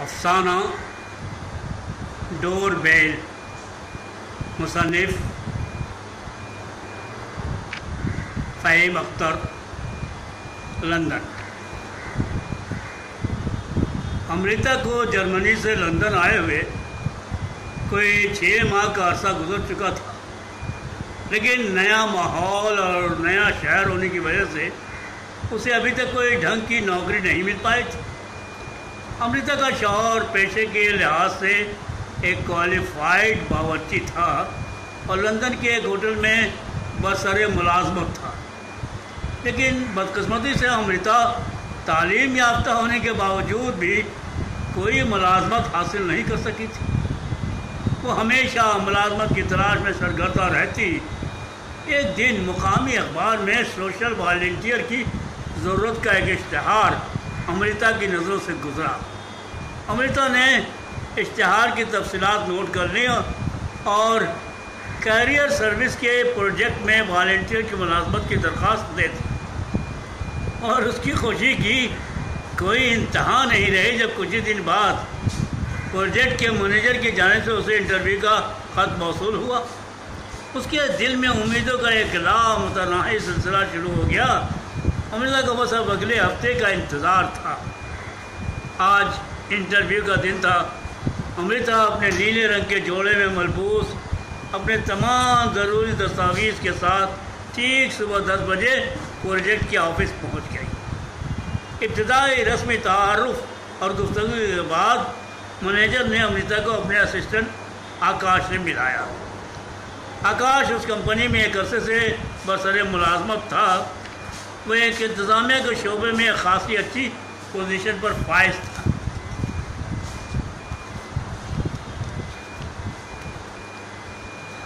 افسانہ ڈور بیل، مصنف فہیم اختر، لندن۔ امرتا کو جرمنی سے لندن آئے ہوئے کوئی 6 ماہ کا عرصہ گزر چکا تھا، لیکن نیا ماحول اور نیا شہر ہونے کی وجہ سے اسے ابھی تک کوئی ڈھنگ کی نوکری نہیں مل پائی تھی۔ امرتا کا شوہر پیشے کے لحاظ سے ایک کوالیفائڈ باورچی تھا اور لندن کے ایک ہوٹل میں برسر ملازمت تھا، لیکن بدقسمتی سے امرتا تعلیم یافتہ ہونے کے باوجود بھی کوئی ملازمت حاصل نہیں کر سکی تھی۔ وہ ہمیشہ ملازمت کی تلاش میں سرگردہ رہتی۔ ایک دن مقامی اخبار میں سوشل والنٹیئر کی ضرورت کا ایک اشتہار امرتا کی نظروں سے گزرا۔ امرتا نے اشتہار کی تفصیلات نوٹ کر لی اور کیریئر سروس کے پروجیکٹ میں والنٹیئر کی ملازمت کی درخواست دے دی، اور اس کی خوشی کی کوئی انتہا نہیں رہی جب کچھ ہی دن بعد پروجیکٹ کے مینیجر کی جانب سے اسے انٹرویو کا خط موصول ہوا۔ اس کے دل میں امیدوں کا ایک لامتناہی سلسلہ شروع ہو گیا۔ امرتا کو بس اب اگلے ہفتے کا انتظار تھا۔ آج انٹرویو کا دن تھا۔ امرتا اپنے نیلے رنگ کے جوڑے میں ملبوس اپنے تمام ضروری دستاویز کے ساتھ ٹھیک صبح 10 بجے پروجیکٹ کے آفس پہنچ گئی۔ ابتدائی رسمی تعارف اور گفتگو کے بعد مینیجر نے امرتا کو اپنے اسسٹنٹ آکاش سے ملایا۔ آکاش اس کمپنی میں ایک عرصے سے برسر ملازمت تھا۔ وہ ایک انتظامیہ کے شعبے میں خاصی اچھی پوزیشن پر فائز تھا۔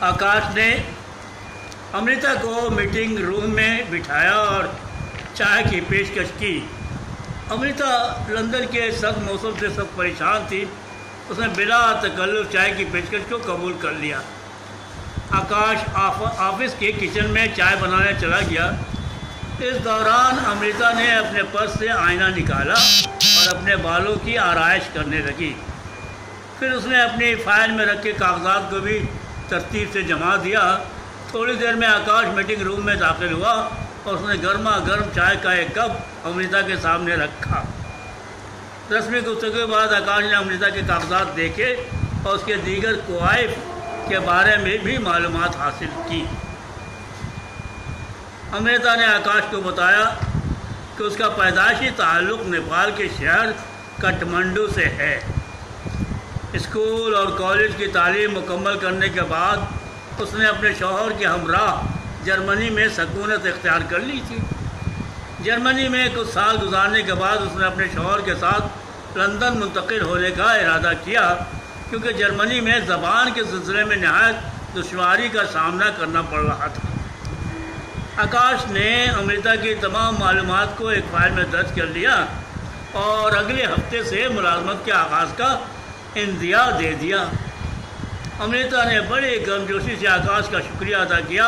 آکاش نے امرتا کو میٹنگ روم میں بٹھایا اور چائے کی پیشکش کی۔ امرتا لندن کے سخت موسم سے سخت پریشان تھی۔ اس نے بلا تکلف چائے کی پیشکش کو قبول کر لیا۔ آکاش آفس کے کچن میں چائے بنانے چلا گیا۔ اس دوران امرتا نے اپنے پرس سے آئینہ نکالا اور اپنے بالوں کی آرائش کرنے لگی۔ پھر اس نے اپنی فائل میں رکھے کاغذات کو بھی ترتیب سے جما دیا۔ تھوڑی دیر میں آکاش میٹنگ روم میں داخل ہوا اور اس نے گرما گرم چائے کا ایک کپ امرتا کے سامنے رکھا۔ رسمی گفتگو کے بعد آکاش نے امرتا کے کاغذات دیکھے اور اس کے دیگر کوائف کے بارے میں بھی معلومات حاصل کی۔ امرتا نے آکاش کو بتایا کہ اس کا پیدائشی تعلق نیپال کے شہر کٹھمنڈو سے ہے۔ اسکول اور کالج کی تعلیم مکمل کرنے کے بعد اس نے اپنے شوہر کے ہمراہ جرمنی میں سکونت اختیار کر لی تھی۔ جرمنی میں کچھ سال گزارنے کے بعد اس نے اپنے شوہر کے ساتھ لندن منتقل ہونے کا ارادہ کیا، کیونکہ جرمنی میں زبان کے سلسلے میں نہایت دشواری کا سامنا کرنا پڑ رہا تھا۔ آکاش نے امرتا کی تمام معلومات کو ایک فائل میں درج کر لیا اور اگلے ہفتے سے ملازمت کے آغاز کا اندیا دے دیا۔ امرتا نے بڑی گرمجوشی سے آکاش کا شکریہ ادا کیا۔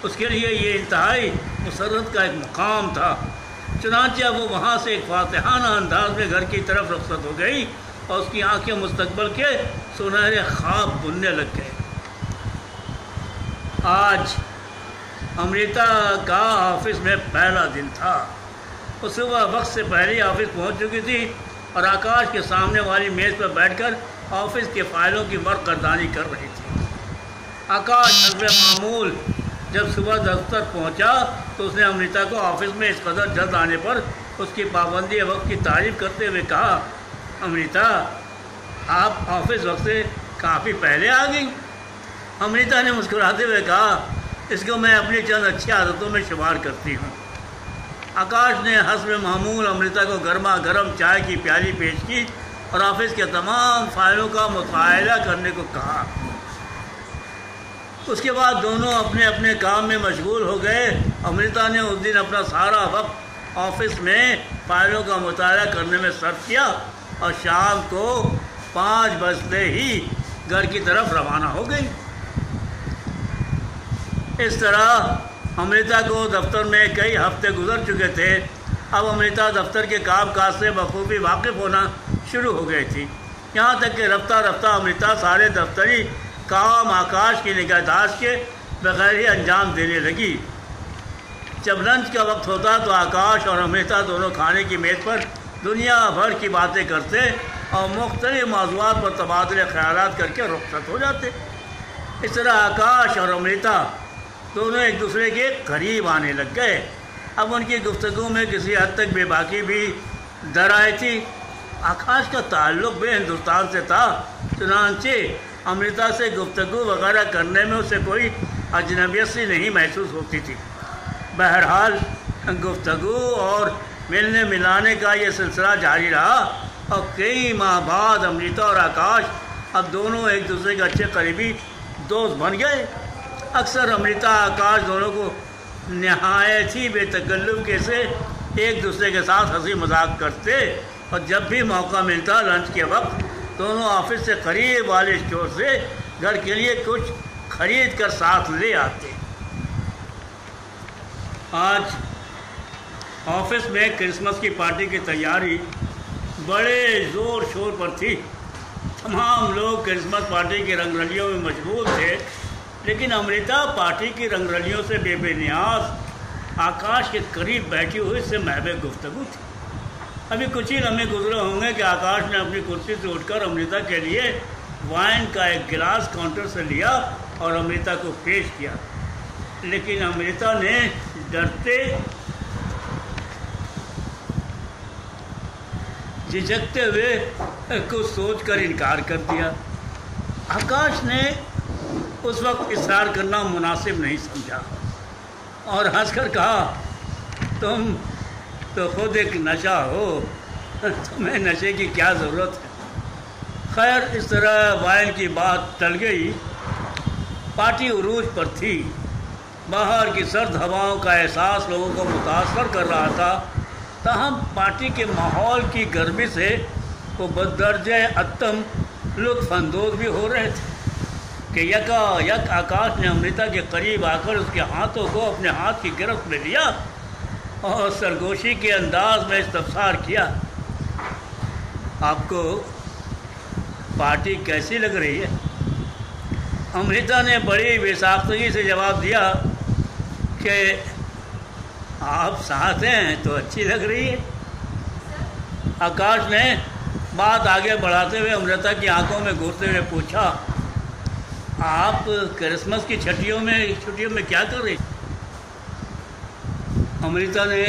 اس کے لیے یہ انتہائی مسرت کا ایک مقام تھا۔ چنانچہ وہ وہاں سے ایک فاتحانہ انداز میں گھر کی طرف رخصت ہو گئی اور اس کی آنکھیں مستقبل کے سنہرے خواب بننے لگ گئے۔ آج امرتا کا آفس میں پہلا دن تھا۔ وہ صبح وقت سے پہلے آفس پہنچ چکی تھی اور آکاش کے سامنے والی میز پر بیٹھ کر آفس کے فائلوں کی ورق گردانی کر رہی تھی۔ آکاش حسب معمول جب صبح دفتر پہنچا تو اس نے امرتا کو آفس میں اس قدر جلد آنے پر اس کی پابندی وقت کی تعریف کرتے ہوئے کہا، امرتا آپ آفس وقت سے کافی پہلے آ گئی۔ امرتا نے مسکراتے ہوئے کہا، اس کو میں اپنی چند اچھی عادتوں میں شمار کرتی ہوں۔ آکاش نے حسب معمول امرتا کو گرما گرم چائے کی پیالی پیش کی اور آفس کے تمام فائلوں کا مطالعہ کرنے کو کہا۔ اس کے بعد دونوں اپنے اپنے کام میں مشغول ہو گئے۔ امرتا نے اس دن اپنا سارا وقت آفس میں فائلوں کا مطالعہ کرنے میں صرف کیا اور شام کو 5 بجتے ہی گھر کی طرف روانہ ہو گئی۔ اس طرح امرتا کو دفتر میں کئی ہفتے گزر چکے تھے۔ اب امرتا دفتر کے کام کاج سے بخوبی واقف ہونا شروع ہو گئی تھی۔ یہاں تک کہ رفتہ رفتہ امرتا سارے دفتری کام آکاش کی نگہداشت کے بغیر ہی انجام دینے لگی۔ جب لنچ کا وقت ہوتا تو آکاش اور امرتا دونوں کھانے کی میز پر دنیا بھر کی باتیں کرتے اور مختلف موضوعات پر تبادلے خیالات کر کے رخصت ہو جاتے۔ اس طرح آکاش اور امرتا دونوں ایک دوسرے کے قریب آنے لگ گئے۔ اب ان کی گفتگو میں کسی حد تک بے باکی بھی در آئی تھی۔ آکاش کا تعلق بھی ہندوستان سے تھا، چنانچہ امرتا سے گفتگو وغیرہ کرنے میں اسے کوئی اجنبیت سی نہیں محسوس ہوتی تھی۔ بہرحال گفتگو اور ملنے ملانے کا یہ سلسلہ جاری رہا اور کئی ماہ بعد امرتا اور آکاش اب دونوں ایک دوسرے کے اچھے قریبی دوست بن گئے۔ اکثر امرتا آکاش دونوں کو نہایت ہی بے تکلف کے سے ایک دوسرے کے ساتھ ہنسی مذاق کرتے اور جب بھی موقع ملتا لنچ کے وقت دونوں آفس سے قریب والے اسٹور سے گھر کے لیے کچھ خرید کر ساتھ لے آتے۔ آج آفس میں کرسمس کی پارٹی کی تیاری بڑے زور شور پر تھی۔ تمام لوگ کرسمس پارٹی کی رنگ رلیوں میں مشغول تھے، لیکن امرتا پارٹی کی رنگ رلیوں سے بے نیاز آکاش کے قریب بیٹھی ہوئی سے محب گفتگو تھی۔ ابھی کچھ ہی لمحے گزرے ہوں گے کہ آکاش نے اپنی کرسی سے اٹھ کر امرتا کے لیے وائن کا ایک گلاس کاؤنٹر سے لیا اور امرتا کو پیش کیا، لیکن امرتا نے ڈرتے جھجکتے ہوئے کچھ سوچ کر انکار کر دیا۔ آکاش نے اس وقت اصرار کرنا مناسب نہیں سمجھا اور ہنس کر کہا، تم تو خود ایک نشہ ہو، تمہیں نشے کی کیا ضرورت ہے۔ خیر، اس طرح وائن کی بات ٹل گئی۔ پارٹی عروج پر تھی۔ باہر کی سرد ہواؤں کا احساس لوگوں کو متاثر کر رہا تھا، تاہم پارٹی کے ماحول کی گرمی سے وہ بدرجہ اتم لطف اندوز بھی ہو رہے تھے کہ یکا یک آکاش نے امرتا کے قریب آ کر اس کے ہاتھوں کو اپنے ہاتھ کی گرفت میں لیا اور سرگوشی کے انداز میں استفسار کیا، آپ کو پارٹی کیسی لگ رہی ہے؟ امرتا نے بڑی بے ساختگی سے جواب دیا کہ آپ ساتھ ہیں تو اچھی لگ رہی ہے۔ آکاش نے بات آگے بڑھاتے ہوئے امرتا کی آنکھوں میں گھورتے ہوئے پوچھا، آپ کرسمس کی چھٹیوں میں کیا کر رہی؟ امرتا نے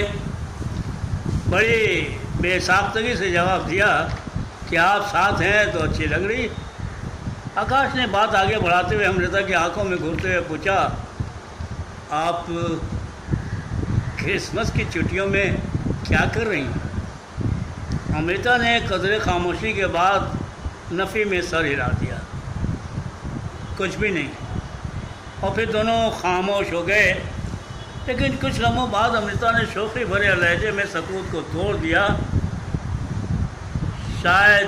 بڑی بے ساختگی سے جواب دیا کہ آپ ساتھ ہیں تو اچھی لگ رہی۔ آکاش نے بات آگے بڑھاتے ہوئے امرتا کی آنکھوں میں گھورتے ہوئے پوچھا، آپ کرسمس کی چھٹیوں میں کیا کر رہی ہیں؟ امرتا نے قدرے خاموشی کے بعد نفی میں سر ہلا دیا، کچھ بھی نہیں، اور پھر دونوں خاموش ہو گئے۔ لیکن کچھ لمحوں بعد امرتا نے شوخی بھرے لہجے میں سکوت کو توڑ دیا، شاید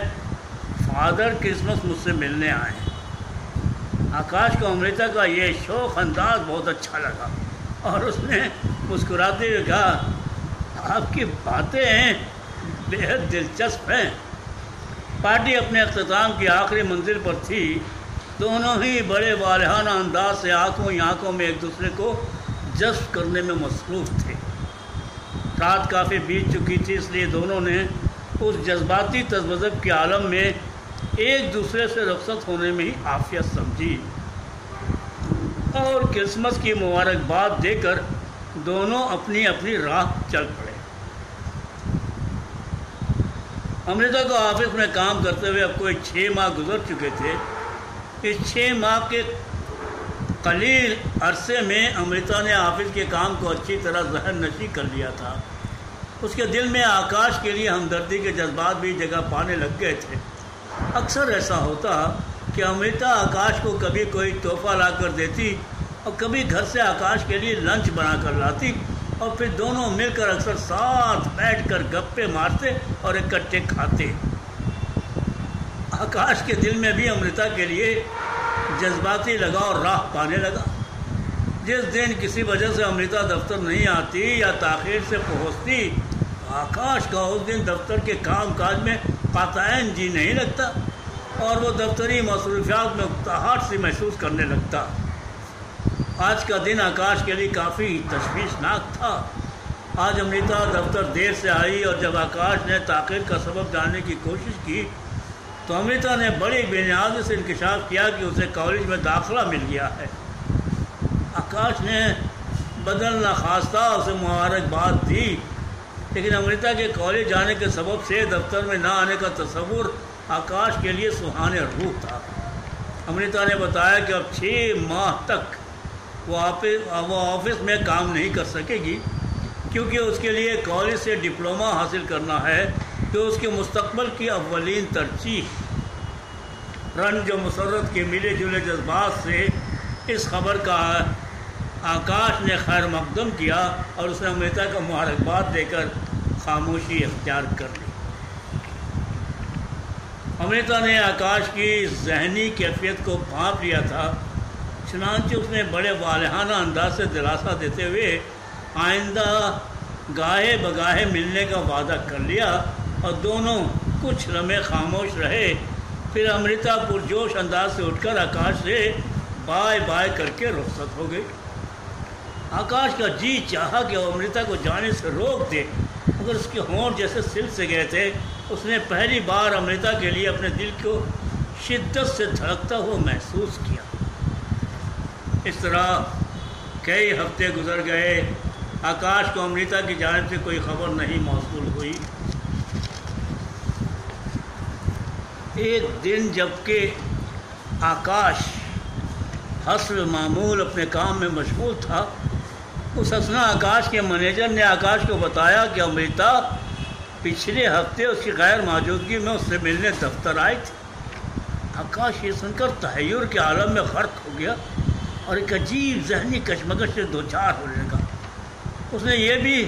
فادر کرسمس مجھ سے ملنے آئے ہیں۔ آکاش کو امرتا کا یہ شوخ انداز بہت اچھا لگا اور اس نے مسکراتے ہوئے کہا، آپ کی باتیں بے حد دلچسپ ہیں۔ پارٹی اپنے اختتام کی آخری منزل پر تھی۔ دونوں ہی بڑے والہانہ انداز سے آنکھوں ہی آنکھوں میں ایک دوسرے کو جذب کرنے میں مصروف تھے۔ رات کافی بیت چکی تھی، اس لیے دونوں نے اس جذباتی تذبذب کے عالم میں ایک دوسرے سے رخصت ہونے میں ہی عافیت سمجھی اور کرسمس کی مبارکباد دے کر دونوں اپنی اپنی راہ چل پڑے۔ امرتا کو آفس میں کام کرتے ہوئے اب کوئی 6 ماہ گزر چکے تھے۔ اس 6 ماہ کے قلیل عرصے میں امرتا نے آفس کے کام کو اچھی طرح ذہن نشیں کر لیا تھا۔ اس کے دل میں آکاش کے لیے ہمدردی کے جذبات بھی جگہ پانے لگ گئے تھے۔ اکثر ایسا ہوتا کہ امرتا آکاش کو کبھی کوئی تحفہ لا کر دیتی اور کبھی گھر سے آکاش کے لیے لنچ بنا کر لاتی اور پھر دونوں مل کر اکثر ساتھ بیٹھ کر گپے مارتے اور اکٹھے کھاتے۔ آکاش کے دل میں بھی امرتا کے لیے جذباتی لگاؤ راہ پانے لگا۔ جس دن کسی وجہ سے امرتا دفتر نہیں آتی یا تاخیر سے پہنچتی، آکاش کا اس دن دفتر کے کام کاج میں قاطعاً جی نہیں لگتا۔ اور وہ دفتری مصروفیات میں اکتاہٹ سی محسوس کرنے لگتا۔ آج کا دن آکاش کے لیے کافی تشویشناک تھا۔ آج امرتا دفتر دیر سے آئی اور جب آکاش نے تاخیر کا سبب جاننے کی کوشش کی تو امرتا نے بڑی بے نیازی سے انکشاف کیا کہ اسے کالج میں داخلہ مل گیا ہے۔ آکاش نے بدل ناخواستہ اسے مبارکباد دی، لیکن امرتا کے کالج جانے کے سبب سے دفتر میں نہ آنے کا تصور آکاش کے لیے سہانے روح تھا۔ امرتا نے بتایا کہ اب 6 ماہ تک وہ آفس میں کام نہیں کر سکے گی، کیونکہ اس کے لیے کالج سے ڈپلومہ حاصل کرنا ہے جو اس کے مستقبل کی اولین ترجیح۔ رنج و مسرت کے ملے جلے جذبات سے اس خبر کا آکاش نے خیر مقدم کیا اور اس نے امرتا کو مبارکباد دے کر خاموشی اختیار کر لی۔ امرتا نے آکاش کی ذہنی کیفیت کو بھانپ لیا تھا، چنانچہ اس نے بڑے والہانہ انداز سے دلاسا دیتے ہوئے آئندہ گاہے بگاہے ملنے کا وعدہ کر لیا اور دونوں کچھ لمحے خاموش رہے۔ پھر امرتا پرجوش انداز سے اٹھ کر آکاش سے بائے بائے کر کے رخصت ہو گئی۔ آکاش کا جی چاہا کہ وہ امرتا کو جانے سے روک دے، مگر اس کے ہونٹ جیسے سل سے گئے تھے۔ اس نے پہلی بار امرتا کے لیے اپنے دل کو شدت سے دھڑکتا ہوا محسوس کیا۔ اس طرح کئی ہفتے گزر گئے، آکاش کو امرتا کی جانب سے کوئی خبر نہیں موصول ہوئی۔ ایک دن جبکہ آکاش حسب معمول اپنے کام میں مشغول تھا، اس اثنا آکاش کے مینیجر نے آکاش کو بتایا کہ امرتا پچھلے ہفتے اس کی غیر موجودگی میں اس سے ملنے دفتر آئی تھی۔ آکاش یہ سن کر تحیر کے عالم میں غرق ہو گیا اور ایک عجیب ذہنی کشمکش سے دوچار ہونے لگا۔ اس نے یہ بھی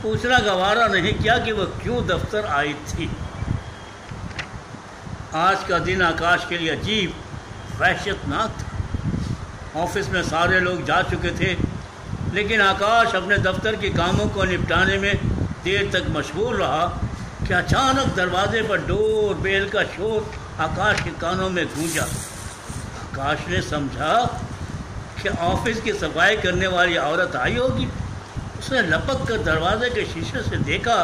پوچھنا گوارا نہیں کیا کہ وہ کیوں دفتر آئی تھی۔ آج کا دن آکاش کے لیے عجیب وحشتناک تھا۔ آفس میں سارے لوگ جا چکے تھے، لیکن آکاش اپنے دفتر کے کاموں کو نپٹانے میں دیر تک مشغول رہا کہ اچانک دروازے پر ڈور بیل کا شور آکاش کے کانوں میں گونجا۔ آکاش نے سمجھا کہ آفس کی صفائی کرنے والی عورت آئی ہوگی۔ اس نے لپک کر دروازے کے شیشے سے دیکھا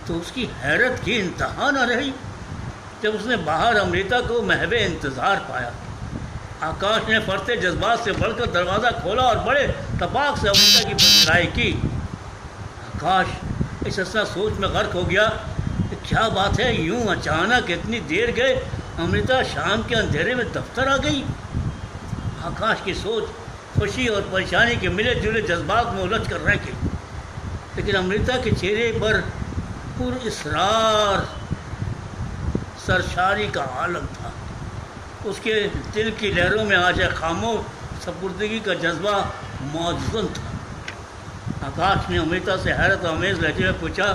تو اس کی حیرت کی انتہا نہ رہی جب اس نے باہر امرتا کو محو انتظار پایا۔ آکاش نے فرتے جذبات سے بڑھ کر دروازہ کھولا اور بڑے تباک سے امرتا کی پذیرائی کی۔ آکاش اس اثنا سوچ میں غرق ہو گیا کہ کیا بات ہے، یوں اچانک اتنی دیر گئے امرتا شام کے اندھیرے میں دفتر آ گئی۔ آکاش کی سوچ خوشی اور پریشانی کے ملے جلے جذبات میں الجھ کر رہ گئی، لیکن امرتا کے چہرے پر پر اصرار سرشاری کا عالم تھا۔ اس کے دل کی لہروں میں آج خاموش سپردگی کا جذبہ موزون تھا۔ آکاش نے امرتا سے حیرت آمیز لہجے میں پوچھا،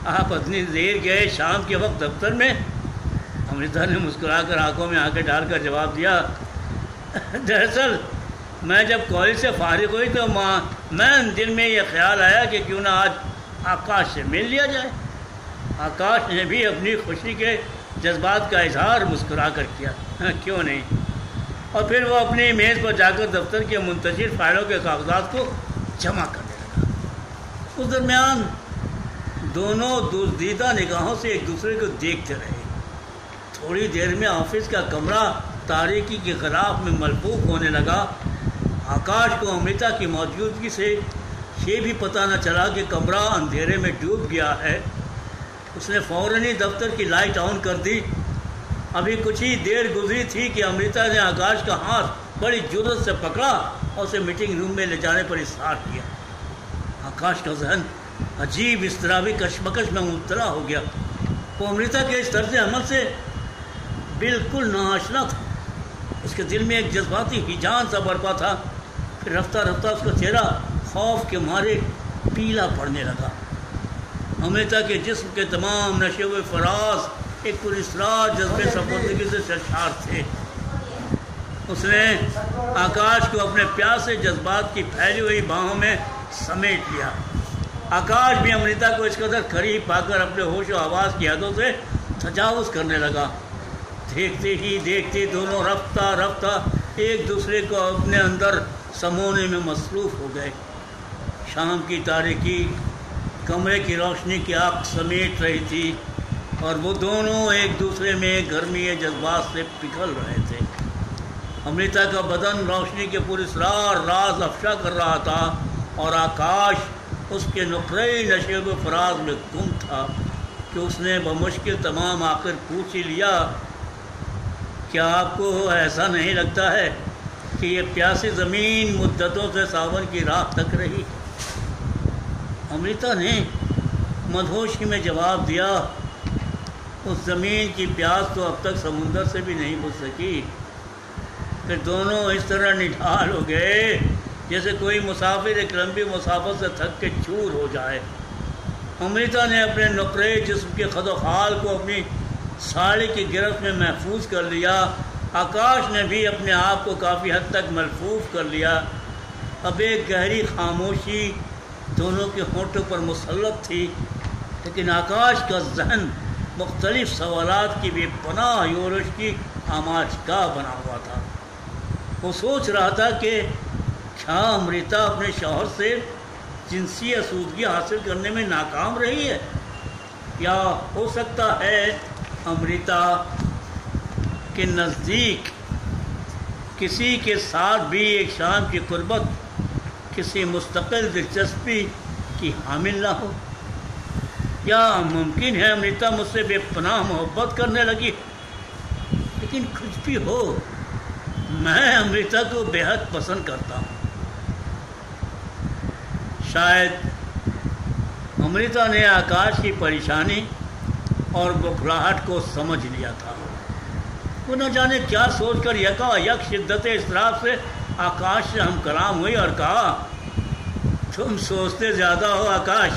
آپ اتنی دیر گئے شام کے وقت دفتر میں؟ امرتا نے مسکرا کر آنکھوں میں آنکھیں ڈال کر جواب دیا، دراصل میں جب کالج سے فارغ ہوئی تو میں دل میں یہ خیال آیا کہ کیوں نہ آج آکاش سے مل لیا جائے۔ آکاش نے بھی اپنی خوشی کے جذبات کا اظہار مسکرا کر کیا، کیوں نہیں، اور پھر وہ اپنی میز پر جا کر دفتر کے منتشر فائلوں کے کاغذات کو جمع کرنے لگا۔ اس درمیان دونوں دزدیدہ نگاہوں سے ایک دوسرے کو دیکھتے رہے۔ تھوڑی دیر میں آفس کا کمرہ تاریکی کے غلاف میں ملبوس ہونے لگا۔ آکاش کو امرتا کی موجودگی سے یہ بھی پتہ نہ چلا کہ کمرہ اندھیرے میں ڈوب گیا ہے۔ اس نے فوراً ہی دفتر کی لائٹ آن کر دی۔ ابھی کچھ ہی دیر گزری تھی کہ امرتا نے آکاش کا ہاتھ بڑی جرأت سے پکڑا اور اسے میٹنگ روم میں لے جانے پر اصرار کیا۔ آکاش کا ذہن عجیب اضطرابی کشمکش میں مبتلا ہو گیا۔ وہ امرتا کے اس طرز عمل سے بالکل ناآشنا تھا۔ اس کے دل میں ایک جذباتی ہیجان سا برپا تھا۔ پھر رفتہ رفتہ اس کا چہرہ خوف کے مارے پیلا پڑنے لگا۔ امرتا کے جسم کے تمام نشے ہوئے فراز ایک پراسرار جذبے سپردگی سے سرشار تھے۔ اس نے آکاش کو اپنے پیاسے جذبات کی پھیلی ہوئی باہوں میں سمیٹ لیا۔ آکاش بھی امرتا کو اس قدر قریب پا کر اپنے ہوش و حواس کی حدوں سے تجاوز کرنے لگا۔ دیکھتے ہی دیکھتے دونوں رفتہ رفتہ ایک دوسرے کو اپنے اندر سمونے میں مصروف ہو گئے۔ شام کی تاریکی کمرے کی روشنی کی آگ سمیٹ رہی تھی اور وہ دونوں ایک دوسرے میں گرمی جذبات سے پگھل رہے تھے۔ امرتا کا بدن روشنی کے پراسرار راز افشا کر رہا تھا اور آکاش اس کے نقرئی نشیب و فراز میں گم تھا کہ اس نے بمشکل تمام آخر پوچھ ہی لیا، کیا آپ کو ایسا نہیں لگتا ہے کہ یہ پیاسی زمین مدتوں سے ساون کی راہ تک رہی؟ امرتا نے مدہوشی میں جواب دیا، اس زمین کی پیاس تو اب تک سمندر سے بھی نہیں بجھ سکی۔ پھر دونوں اس طرح نڈھال ہو گئے جیسے کوئی مسافر ایک لمبی مسافت سے تھک کے چور ہو جائے۔ امرتا نے اپنے نقرے جسم کے خد و خال کو اپنی ساڑی کی گرفت میں محفوظ کر لیا۔ آکاش نے بھی اپنے آپ کو کافی حد تک ملفوف کر لیا۔ اب ایک گہری خاموشی دونوں کے ہونٹوں پر مسلط تھی، لیکن آکاش کا ذہن مختلف سوالات کی بے پناہ یورش کی آماج گاہ بنا ہوا تھا۔ وہ سوچ رہا تھا کہ کیا امرتا اپنے شوہر سے جنسی آسودگی حاصل کرنے میں ناکام رہی ہے، یا ہو سکتا ہے امرتا کے نزدیک کسی کے ساتھ بھی ایک شام کی قربت کسی مستقل دلچسپی کی حامل نہ ہو، یا ممکن ہے امرتا مجھ سے بے پناہ محبت کرنے لگی۔ لیکن کچھ بھی ہو، میں امرتا کو بے حد پسند کرتا ہوں۔ شاید امرتا نے آکاش کی پریشانی اور بکھراہٹ کو سمجھ لیا تھا۔ وہ نہ جانے کیا سوچ کر یکا یک شدت اضطراب سے آکاش سے ہم کلام ہوئی اور کہا، تم سوچتے زیادہ ہو آکاش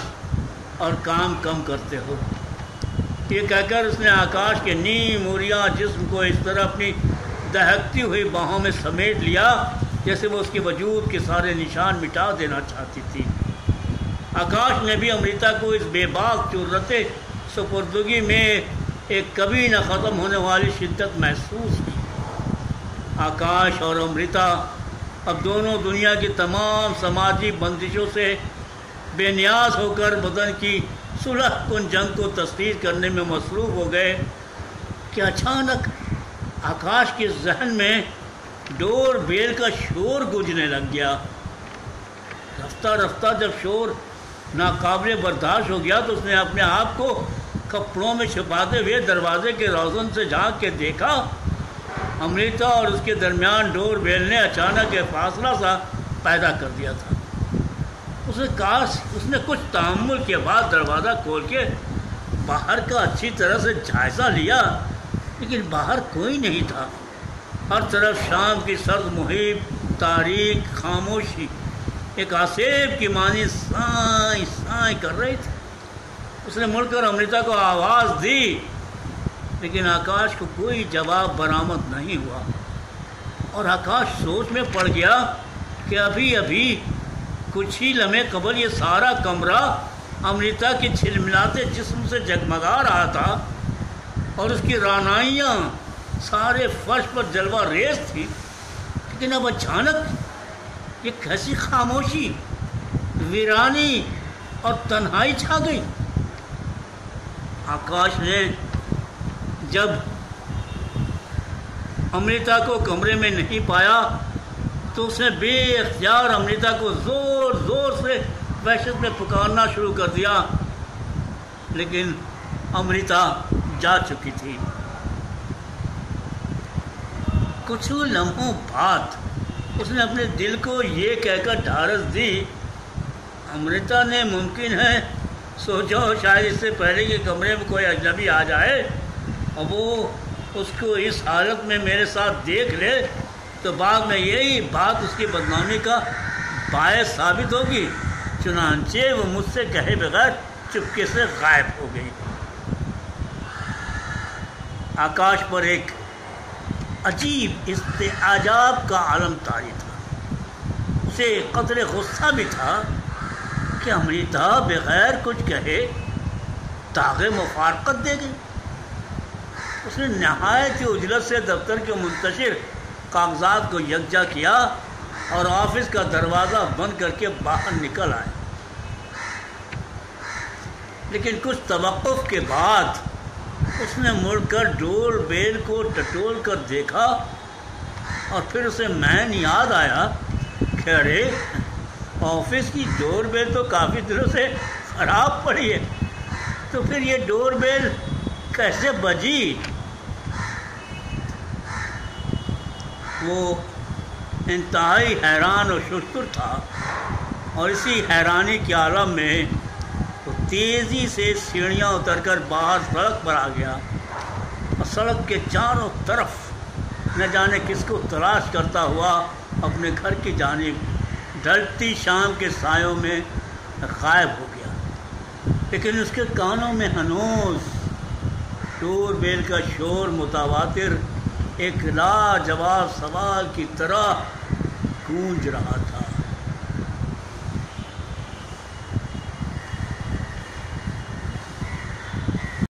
اور کام کم کرتے ہو۔ یہ کہہ کر اس نے آکاش کے نیم عریاں جسم کو اس طرح اپنی دہکتی ہوئی باہوں میں سمیٹ لیا جیسے وہ اس کے وجود کے سارے نشان مٹا دینا چاہتی تھی۔ آکاش نے بھی امرتا کو اس بے باک جرأت سپردگی میں ایک کبھی نہ ختم ہونے والی شدت محسوس کی۔ آکاش اور امرتا اب دونوں دنیا کی تمام سماجی بندشوں سے بے نیاز ہو کر بدن کی صلح کن جنگ کو تسخیر کرنے میں مصروف ہو گئے کہ اچانک آکاش کے ذہن میں ڈور بیل کا شور گونجنے لگ گیا۔ رفتہ رفتہ جب شور ناقابل برداشت ہو گیا تو اس نے اپنے آپ کو کپڑوں میں چھپاتے ہوئے دروازے کے روزن سے جھانک کے دیکھا۔ امرتا اور اس کے درمیان ڈور بیل نے اچانک ایک فاصلہ سا پیدا کر دیا تھا۔ اس نے کچھ تأمل کے بعد دروازہ کھول کے باہر کا اچھی طرح سے جائزہ لیا، لیکن باہر کوئی نہیں تھا۔ ہر طرف شام کی سرد محیط تاریک خاموشی ایک آسیب کی معنی سائیں سائیں کر رہی تھی۔ اس نے مڑ کر امرتا کو آواز دی، لیکن آکاش کو کوئی جواب برآمد نہیں ہوا، اور آکاش سوچ میں پڑ گیا کہ ابھی کچھ ہی لمحے قبل یہ سارا کمرہ امرتا کے جھلملاتے جسم سے جگمگا رہا تھا اور اس کی رعنائیاں سارے فرش پر جلوہ ریز تھی، لیکن اب اچانک ایک ایسی خاموشی، ویرانی اور تنہائی چھا گئی۔ آکاش نے جب امرتا کو کمرے میں نہیں پایا تو اس نے بے اختیار امرتا کو زور زور سے وحشت میں پکارنا شروع کر دیا، لیکن امرتا جا چکی تھی۔ کچھ لمحوں بعد اس نے اپنے دل کو یہ کہہ کر ڈھارس دی، امرتا نے ممکن ہے سوچا ہو شاید اس سے پہلے کہ کمرے میں کوئی اجنبی آ جائے اور وہ اس کو اس حالت میں میرے ساتھ دیکھ لے تو بعد میں یہی بات اس کی بدنامی کا باعث ثابت ہوگی۔ چنانچہ وہ مجھ سے کہے بغیر چپکے سے غائب ہو گئی۔ آکاش پر ایک عجیب استعجاب کا عالم طاری تھا۔ اسے قدر غصہ بھی تھا کہ امرتا بغیر کچھ کہے داغ مفارقت دے گئی۔ اس نے نہایت ہی عجلت سے دفتر کے منتشر کاغذات کو یکجا کیا اور آفس کا دروازہ بند کر کے باہر نکل آئے، لیکن کچھ توقف کے بعد اس نے مڑ کر ڈور بیل کو ٹٹول کر دیکھا اور پھر اسے مین یاد آیا کہ ارے آفس کی ڈور بیل تو کافی دنوں سے خراب پڑی ہے، تو پھر یہ ڈور بیل کیسے بجی؟ وہ انتہائی حیران و ششدر تھا اور اسی حیرانی کے عالم میں وہ تیزی سے سیڑھیاں اتر کر باہر سڑک پر آ گیا اور سڑک کے چاروں طرف نہ جانے کس کو تلاش کرتا ہوا اپنے گھر کی جانب ڈھلتی شام کے سایوں میں غائب ہو گیا، لیکن اس کے کانوں میں ہنوز ڈور بیل کا شور متواتر ایک لاجواب سوال کی طرح گونج رہا تھا۔